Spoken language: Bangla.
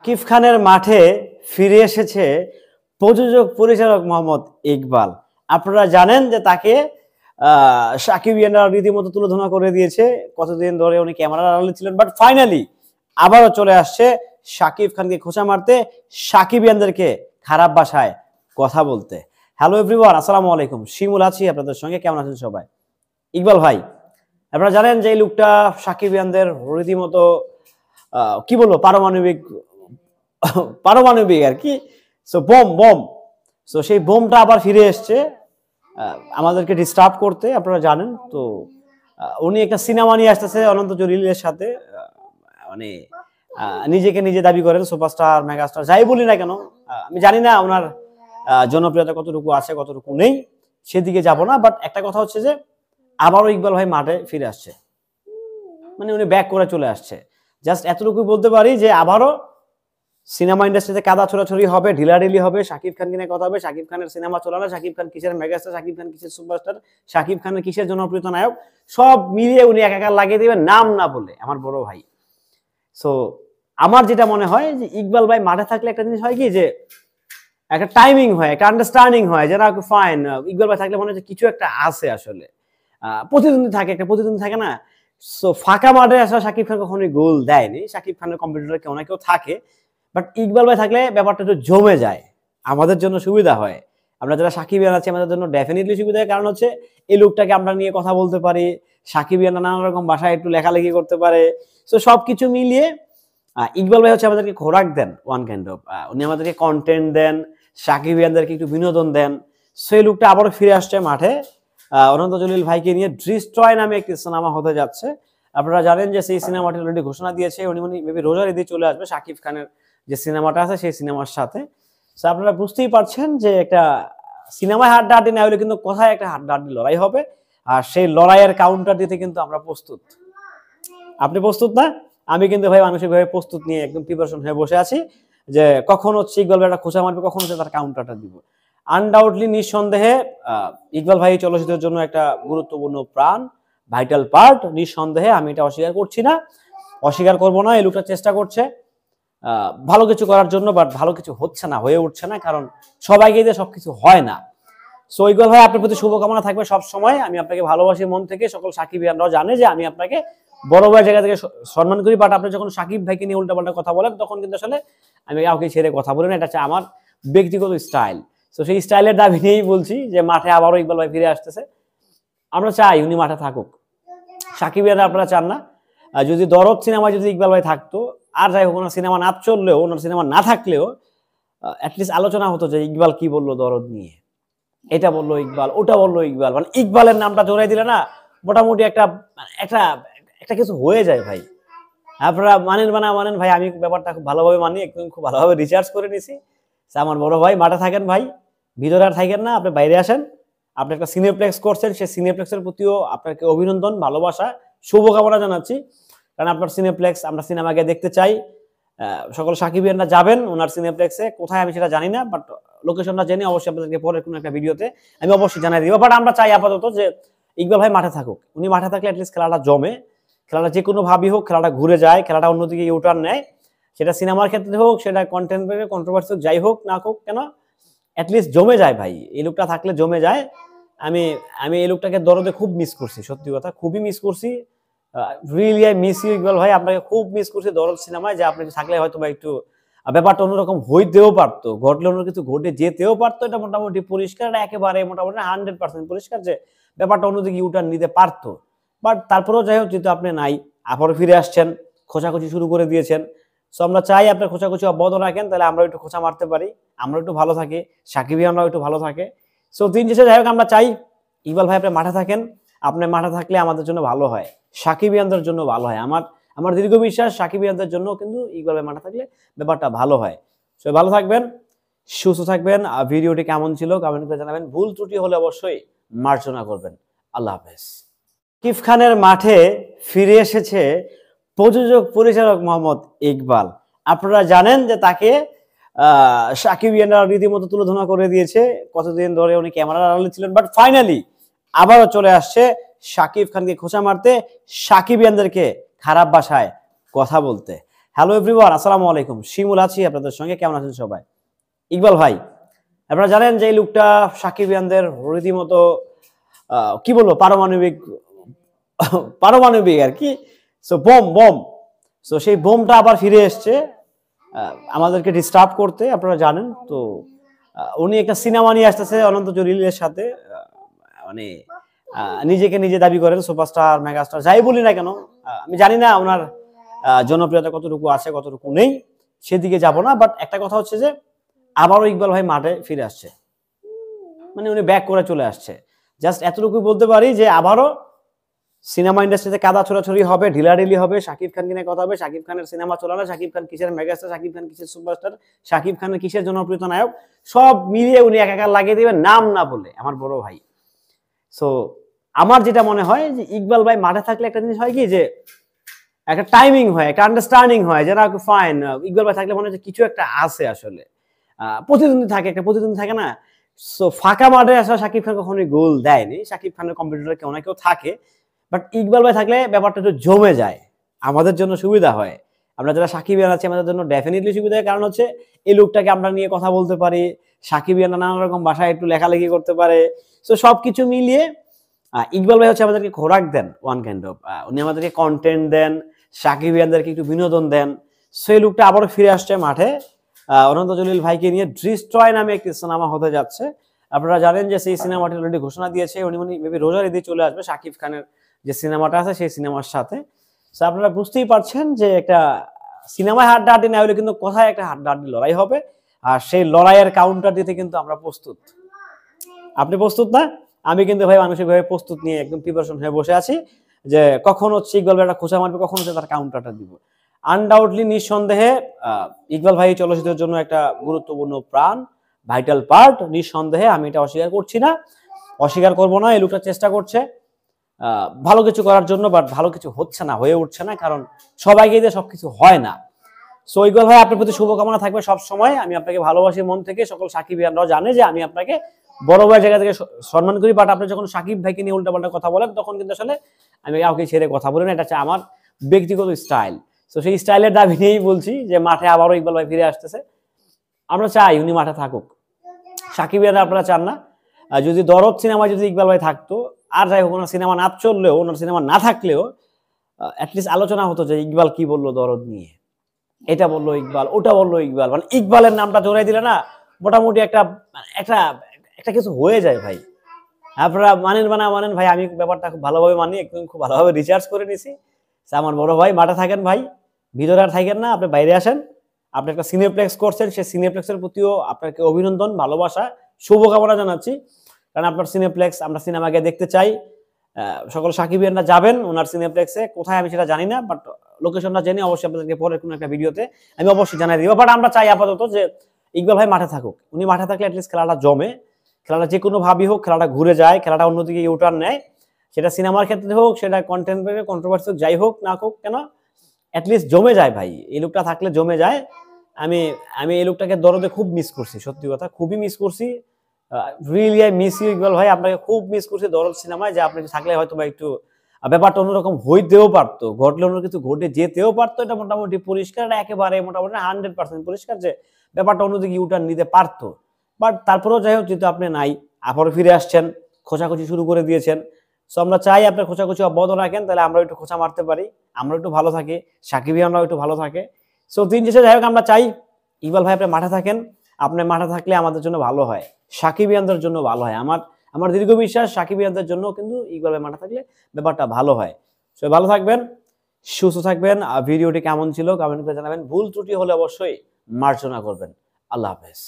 শাকিব খানের মাঠে ফিরে এসেছে প্রযোজক পরিচালক মোহাম্মদ ইকবাল। আপনারা জানেন যে তাকে শাকিবিয়ানরা রীতিমতো তুলোধনা করে দিয়েছে, কতদিন ধরে উনি ক্যামেরার আড়ালে ছিলেন, বাট ফাইনালি আবারও চলে আসছে শাকিব খানকে খোঁচা মারতে, শাকিবিয়ানদেরকে খারাপ ভাষায় কথা বলতে। হ্যালো এভরিওয়ান, আসসালামু আলাইকুম। শিমুল আছি আপনাদের সঙ্গে। কেমন আছেন সবাই? ইকবাল ভাই, আপনারা জানেন যে এই লুকটা শাকিবিয়ানদের রীতিমতো কি বলবো, পারমাণবিক আর কি। সো বোম সো সেই বোমটা আবার ফিরে এসছে আমাদেরকে ডিস্টার্ব করতে। আপনারা জানেন তো উনি একটা সিনেমা নিয়ে আসতেছে অনন্ত জলিলের সাথে। মানে নিজেকে নিজে দাবি করেন সুপারস্টার, মেগাস্টার, যাই বলি না কেন। আমি জানি না ওনার জনপ্রিয়তা কতটুকু আছে কতটুকু নেই, সেদিকে যাব না। বাট একটা কথা হচ্ছে যে আবারও ইকবাল ভাই মাঠে ফিরে আসছে, মানে উনি ব্যাক করে চলে আসছে। জাস্ট এতটুকু বলতে পারি যে আবারও সিনেমা ইন্ডাস্ট্রিতে কাদা ছোড়াছড়ি হবে, ঢিলাঢিলি হবে, শাকিব খানকে নিয়ে কথা হবে। শাকিব খানের সিনেমা চলে না, শাকিব খান কিসের মেগাস্টার, শাকিব খান কিসের সুপারস্টার, শাকিব খানের কিসের জনপ্রিয় নায়ক, সব মিলিয়ে উনি একাকার লাগিয়ে দিবেন নাম না বলে, আমার বড় ভাই। সো আমার যেটা মনে হয় যে ইকবাল ভাই মাঠে থাকলে একটা জিনিস হয় কি, যে একটা টাইমিং হয়, একটা আন্ডারস্ট্যান্ডিং হয়, যে না ফাইন, ইকবাল ভাই থাকলে মনে হয় কিছু একটা আছে আসলে। প্রতিদ্বন্দ্বী থাকে, একটা প্রতিদ্বন্দ্বী থাকে না। সো ফাঁকা মাঠে আসলে শাকিব খান কখনোই গোল দেয়নি, শাকিব খানের কম্পিটিটর কেউ না কেউ থাকে। বাট ইকবাল ভাই থাকলে ব্যাপারটা একটু জমে যায়, আমাদের জন্য সুবিধা হয়। আমরা যারা সাকিবিয়ান আছি আমাদের জন্য ডেফিনেটলি সুবিধা হয়, কারণ হচ্ছে এই লোকটাকে আমরা নিয়ে কথা বলতে পারি, সাকিবিয়ানরা নানা রকম ভাষায় একটু লেখালেখি করতে পারে। সো সবকিছু মিলিয়ে ইকবাল ভাই হচ্ছে আমাদেরকে খোরাক দেন, ওয়ান কাইন্ড অফ। উনি আমাদেরকে কন্টেন্ট দেন, সাকিবিয়ানদেরকে একটু বিনোদন দেন। সেই লোকটা আবারও ফিরে আসছে মাঠে অনন্ত জলিল ভাইকে নিয়ে। ডিস্ট্রয় নামে একটি সিনেমা হতে যাচ্ছে। আপনারা জানেন যে সেই সিনেমাটি অলরেডি ঘোষণা দিয়েছে, উনি মেবি রোজার ঈদে চলে আসবে শাকিব খানের যে সিনেমাটা আছে সেই সিনেমার সাথে। সো আপনারা বুঝতেই পারছেন যে একটা সিনেমায় হাড্ডাহাড্ডি না হলে কিন্তু কোথায় একটা হাড্ডাহাড্ডি লড়াই হবে, আর সেই লড়াইয়ের কাউন্টার দিতে কিন্তু আমরা প্রস্তুত। আপনি প্রস্তুত না? আমি কিন্তু ভাই মানসিকভাবে প্রস্তুত নিয়ে একদম প্রিপারেশন হয়ে বসে আছি যে কখন হচ্ছে ইকবাল ভাই একটা খোঁচা মারবে, কখন হচ্ছে তার কাউন্টারটা দিব। আনডাউটলি, নিঃসন্দেহে ইকবাল ভাই চলচ্চিত্রের জন্য একটা গুরুত্বপূর্ণ প্রাণ, ভাইটাল পার্ট, নিঃসন্দেহে। আমি এটা অস্বীকার করছি না, অস্বীকার করবো না। এই লোকটা চেষ্টা করছে ভালো কিছু করার জন্য, বাট ভালো কিছু হচ্ছে না, হয়ে উঠছে না, কারণ সবাইকে দিয়ে সবকিছু হয় না। সো ইকবাল ভাই, আপনার প্রতি শুভকামনা থাকবে সব সময়। আমি আপনাকে ভালোবাসি মন থেকে, সকল সাকিবিয়ানরাও জানে যে আমি আপনাকে বড় ভাইয়ের জায়গা থেকে সম্মান করি। বাট আপনি যখন সাকিব ভাইকে নিয়ে উল্টাপাল্টা কথা বলেন তখন কিন্তু আসলে আমি কাউকে ছেড়ে কথা বলি না, এটা হচ্ছে আমার ব্যক্তিগত স্টাইল। তো সেই স্টাইলের দাবি নিয়েই বলছি যে মাঠে আবারও ইকবাল ভাই ফিরে আসতেছে। আমরা চাই উনি মাঠে থাকুক, সাকিবিয়ানরা আপনারা চান না। যদি দরদ সিনেমায় যদি ইকবাল ভাই থাকতো, আর যাই হোক, ওনার সিনেমা না চললেও, ওনার সিনেমা না থাকলেও অ্যাটলিস্ট আলোচনা হতো যে ইকবাল কি বললো দরদ নিয়ে, এটা বললো ইকবাল, ওটা বললো ইকবাল। মানে ইকবালের নামটা জড়াই দিলে না মোটামুটি একটা একটা একটা কিছু হয়ে যায় ভাই। আপনারা মানেন বা না মানেন ভাই, আমি ব্যাপারটা খুব ভালোভাবে মানি, একদম খুব ভালোভাবে রিসার্চ করে নিছি। আমার বড় ভাই মাঠে থাকেন ভাই, ভিতরে আর থাকেন না, আপনি বাইরে আসেন। আপনি একটা সিনেপ্লেক্স করছেন, সেই সিনেপ্লেক্সের প্রতিও আপনাকে অভিনন্দন, ভালোবাসা, শুভকামনা জানাচ্ছি। কারণ আপনার সিনেপ্লেক্স আমরা সিনেমাকে দেখতে চাই। সকল সাকিবিয়ানরা যাবেন ওনার সিনেপ্লেক্সে, কোথায় আমি সেটা জানি না, বাট লোকেশনটা জেনে অবশ্যই আপনাদেরকে পরের কোনো একটা ভিডিওতে আমি অবশ্যই জানাই দিব। বাট আমরা চাই আপাতত যে ইকবাল ভাই মাঠে থাকুক। উনি মাঠে থাকলে অ্যাটলিস্ট খেলাটা জমে, খেলাটা যে কোনো ভাবই হোক, খেলাটা ঘুরে যায়, খেলাটা অন্যদিকে ইউটার্ন নেয়। সেটা সিনেমার ক্ষেত্রে হোক, সেটা কন্টেন্ট কন্ট্রোভার্সি হোক, যাই হোক না হোক কেন, অ্যাটলিস্ট জমে যায় ভাই। এই লোকটা থাকলে জমে যায়। আমি এই লোকটাকে দরদে খুব মিস করছি, সত্যি কথা খুবই মিস করছি। Really I miss you Iqbal ভাই, আপনাকে খুব মিস করছি দরদ সিনেমায়। যে আপনি থাকলে হয়তো বা একটু ব্যাপারটা অন্যরকম হইতেও পারতো, ঘটলে অন্য কিছু ঘটে যেতেও পারতো। এটা মোটামুটি পরিষ্কার, একেবারে মোটামুটি 100% পরিষ্কার যে ব্যাপারটা অন্যদিকে ইউটার্ন নিতে পারতো। বাট তারপরেও যাই হোক, যেহেতু আপনি নাই, আবারও ফিরে আসছেন, খোঁচাখুচি শুরু করে দিয়েছেন। সো আমরা চাই আপনার খোঁচাখুচি অব্যাহত রাখেন, তাহলে আমরা একটু খোঁচা মারতে পারি, আমরা একটু ভালো থাকি, সাকিবিয়ানরাও একটু ভালো থাকে। সো দিন শেষে যাই হোক, আমরা চাই ইকবাল ভাই আপনি মাঠে থাকেন। আপনি মাঠে থাকলে আমাদের জন্য ভালো হয়, সাকিবিয়ানদের জন্য ভালো হয়। আমার দীর্ঘ বিশ্বাস সাকিবিয়ানদের জন্য কিন্তু ইকবাল ভাই মাঠে থাকলে ব্যাপারটা ভালো হয়। সো ভালো থাকবেন, সুস্থ থাকবেন। ভিডিওটি কেমন ছিল কমেন্ট করে জানাবেন, ভুল ত্রুটি হলে অবশ্যই মার্জনা করবেন। আল্লাহ হাফেজ। শাকিব খানের মাঠে ফিরে এসেছে প্রযোজক পরিচালক মোহাম্মদ ইকবাল। আপনারা জানেন যে তাকে সাকিবিয়ানরা রীতিমতো তুলোধনা করে দিয়েছে, কতদিন ধরে উনি ক্যামেরার আড়ালে ছিলেন। বাট ফাইনালি আবারও চলে আসছে শাকিব খানকে খোঁচা মারতে, সাকিবিয়ানদেরকে খারাপ ভাষায় কথা বলতে। হ্যালো এভরিওয়ান, আসসালামু আলাইকুম। শিমুল আছি আপনাদের সঙ্গে। কেমন আছেন সবাই? ইকবাল ভাই, আপনারা জানেন যে এই লোকটা সাকিবিয়ানদের রীতিমতো কি বলবো, পারমাণবিক পারমাণবিক আর কি। সো বোম বোম সো সেই বোমটা আবার ফিরে এসছে আমাদেরকে ডিস্টার্ব করতে। আপনারা জানেন তো উনি একটা সিনেমা নিয়ে আসতেছে অনন্ত জলিলের সাথে। মানে নিজেকে নিজে দাবি করেন সুপারস্টার, মেগাস্টার, যাই বলি না কেন। আমি জানি না ওনার জনপ্রিয়তা কতটুকু আছে কতটুকু নেই, সেদিকে যাব না। বাট একটা কথা হচ্ছে যে আবারও ইকবাল ভাই মাঠে ফিরে আসছে, মানে উনি ব্যাক করে চলে আসছে। জাস্ট এতটুকু বলতে পারি যে আবারও সিনেমা ইন্ডাস্ট্রিতে কাদা ছোড়াছড়ি হবে, ঢিলাঢিলি হবে। শাকিব খান কিনে কথা হবে, শাকিব খানের সিনেমা চলে না, শাকিব খান কিসের মেগাস্টার, শাকিব খান কিসের সুপারস্টার, শাকিব খানের কিসের জনপ্রিয় নায়ক, সব মিলিয়ে উনি একাকার লাগিয়ে দিবেন নাম না বলে, আমার বড় ভাই। সো আমার যেটা মনে হয় যে ইকবাল ভাই মাঠে থাকলে একটা জিনিস হয় কি, যে একটা টাইমিং হয়, একটা আন্ডারস্ট্যান্ডিং হয়, যে না ফাইন, ইকবাল ভাই থাকলে মনে হচ্ছে কিছু একটা আছে আসলে। প্রতিদ্বন্দ্বী থাকে, একটা প্রতিদ্বন্দ্বী থাকে না। সো ফাঁকা মাঠে আসলে শাকিব খান কখনোই গোল দেয়নি। শাকিব খানের কম্পিটিটর কেউ না কেউ থাকে, বাট ইকবাল ভাই থাকলে ব্যাপারটা একটু জমে যায়, আমাদের জন্য সুবিধা হয়। আমরা যারা সাকিবিয়ান আছি আমাদের জন্য ডেফিনেটলি সুবিধা হয়, কারণ হচ্ছে এই লোকটাকে আমরা নিয়ে কথা বলতে পারি, সাকিবিয়ানরা নানা রকম ভাষায় একটু লেখালেখি করতে পারে। সো সবকিছু মিলিয়ে ইকবাল ভাই হচ্ছে আমাদেরকে খোরাক দেন, ওয়ান কাইন্ড অফ। উনি আমাদেরকে কন্টেন্ট দেন, সাকিবিয়ানদেরকে একটু বিনোদন দেন। সেই লোকটা আবারও ফিরে আসছে মাঠে অনন্ত জলিল ভাইকে নিয়ে। ডিস্ট্রয় নামে একটি সিনেমা হতে যাচ্ছে। আপনারা জানেন যে সেই সিনেমাটি অলরেডি ঘোষণা দিয়েছে, উনি মেবি রোজার ঈদে চলে আসবে সাকিব খানের যে সিনেমাটা আছে সেই সিনেমার সাথে। সো আপনারা বুঝতেই পারছেন যে একটা সিনেমায় হাড্ডাহাড্ডি না হলে কিন্তু কোথায় একটা হাড্ডাহাড্ডি লড়াই হবে, আর সেই লড়াইয়ের কাউন্টার দিতে কিন্তু আমরা প্রস্তুত। আপনি প্রস্তুত না? আমি কিন্তু ভাই মানসিকভাবে প্রস্তুত নিয়ে একদম প্রিপারেশন হয়ে বসে আছি, যে কখন হচ্ছে ইকবাল ভাই একটা খোঁচা মারবে, কখন হচ্ছে তার কাউন্টারটা দিব। আনডাউটলি নিঃসন্দেহে ইকবাল ভাই চলচ্চিত্রের জন্য একটা গুরুত্বপূর্ণ প্রাণ, ভাইটাল পার্ট, নিঃসন্দেহে। আমি এটা অস্বীকার করছি না, অস্বীকার করবো না। এই লোকটা চেষ্টা করছে ভালো কিছু করার জন্য, বাট ভালো কিছু হচ্ছে না, হয়ে উঠছে না, কারণ সবাইকে দিয়ে সবকিছু হয় না। সো ইকবাল ভাই, আপনার প্রতি শুভকামনা থাকবে সব সময়। আমি আপনাকে ভালোবাসি মন থেকে। সকল সাকিবিয়ানরাও জানে যে আমি আপনাকে বড় ভাই জায়গা থেকে সম্মান করি, বাট আপনি যখন সাকিব ভাইকে নিয়ে উল্টাপাল্টা কথা বলেন তখন কিন্তু আসলে আমি কাউকে ছেড়ে কথা বলি না। এটা হচ্ছে আমার ব্যক্তিগত স্টাইল। তো সেই স্টাইলের দাবি নিয়েই বলছি যে মাঠে আবারও ইকবাল ভাই ফিরে আসতেছে। আমরা চাই উনি মাঠে থাকুক। সাকিবিয়ানরা আপনারা চান না? যদি দরদ সিনেমায় যদি ইকবাল ভাই থাকতো, আর যাই হোক, ওনার সিনেমা না চললেও, ওনার সিনেমা না থাকলেও অ্যাটলিস্ট আলোচনা হতো যে ইকবাল কি বললো দরদ নিয়ে, এটা বললো ইকবাল, ওটা বললো ইকবাল। মানে ইকবালের নামটা জড়াই দিলে না মোটামুটি একটা একটা একটা কিছু হয়ে যায় ভাই। আপনারা মানেন বা না মানেন ভাই, আমি ব্যাপারটা খুব ভালোভাবে মানি, একদম খুব ভালোভাবে রিসার্চ করে নিছি। আমার বড় ভাই মাঠে থাকেন ভাই, ভিতরে আর থাকেন না, আপনি বাইরে আসেন। আপনি একটা সিনেপ্লেক্স করছেন, সেই সিনেপ্লেক্সের প্রতিও আপনাকে অভিনন্দন, ভালোবাসা, শুভকামনা জানাচ্ছি। কারণ আপনার সিনেপ্লেক্স আমরা সিনেমাকে দেখতে চাই। সকল সাকিবিয়ানরা যাবেন ওনার সিনেপ্লেক্সে, কোথায় আমি সেটা জানি না, বাট লোকেশনটা জেনে অবশ্যই আপনাদেরকে পরে কোনো একটা ভিডিওতে আমি অবশ্যই জানাই দিব। বাট আমরা চাই আপাতত যে ইকবাল ভাই মাঠে থাকুক। উনি মাঠে থাকলে অ্যাটলিস্ট খেলাটা জমে, খেলাটা যে কোনো ভাবই হোক, খেলাটা ঘুরে যায়, খেলাটা অন্যদিকে ইউটার্ন নেয়। সেটা সিনেমার ক্ষেত্রে হোক, সেটা কন্টেন্ট কন্ট্রোভার্সি হোক, যাই হোক না হোক কেন, অ্যাটলিস্ট জমে যায় ভাই। এই লোকটা থাকলে জমে যায়। আমি আমি এই লোকটাকে দরদে খুব মিস করছি, সত্যি কথা খুবই মিস করছি। Really I miss you Iqbal ভাই, আপনাকে খুব মিস করছি দরদ সিনেমায়। যে আপনি থাকলে হয়তো বা একটু ব্যাপারটা অন্যরকম হইতেও পারতো, ঘটলে অন্য কিছু ঘটে যেতেও পারতো। এটা মোটামুটি পরিষ্কার, একেবারে মোটামুটি 100% পরিষ্কার যে ব্যাপারটা অন্যদিকে ইউটার্ন নিতে পারতো। বাট তারপরেও যাই হোক, যেহেতু আপনি নাই, আবারও ফিরে আসছেন, খোঁচাখুচি শুরু করে দিয়েছেন। সো আমরা চাই আপনার খোঁচাখুচি অব্যাহত রাখেন, তাহলে আমরা একটু খোঁচা মারতে পারি, আমরা একটু ভালো থাকি, সাকিবিয়ানরাও একটু ভালো থাকে। সো দিন শেষে যাই হোক, আমরা চাই ইকবাল ভাই আপনি মাঠে থাকেন। আপনি মাঠে থাকলে আমাদের জন্য ভালো হয়, সাকিবিয়ানদের জন্য ভালো হয়। আমার দীর্ঘ বিশ্বাস সাকিবিয়ানদের জন্য কিন্তু ইকবাল ভাই মাঠে থাকলে ব্যাপারটা ভালো হয়। সো ভালো থাকবেন, সুস্থ থাকবেন। ভিডিওটি কেমন ছিল কমেন্ট করে জানাবেন। ভুল ত্রুটি হলে অবশ্যই মার্জনা করবেন। আল্লাহ হাফেজ।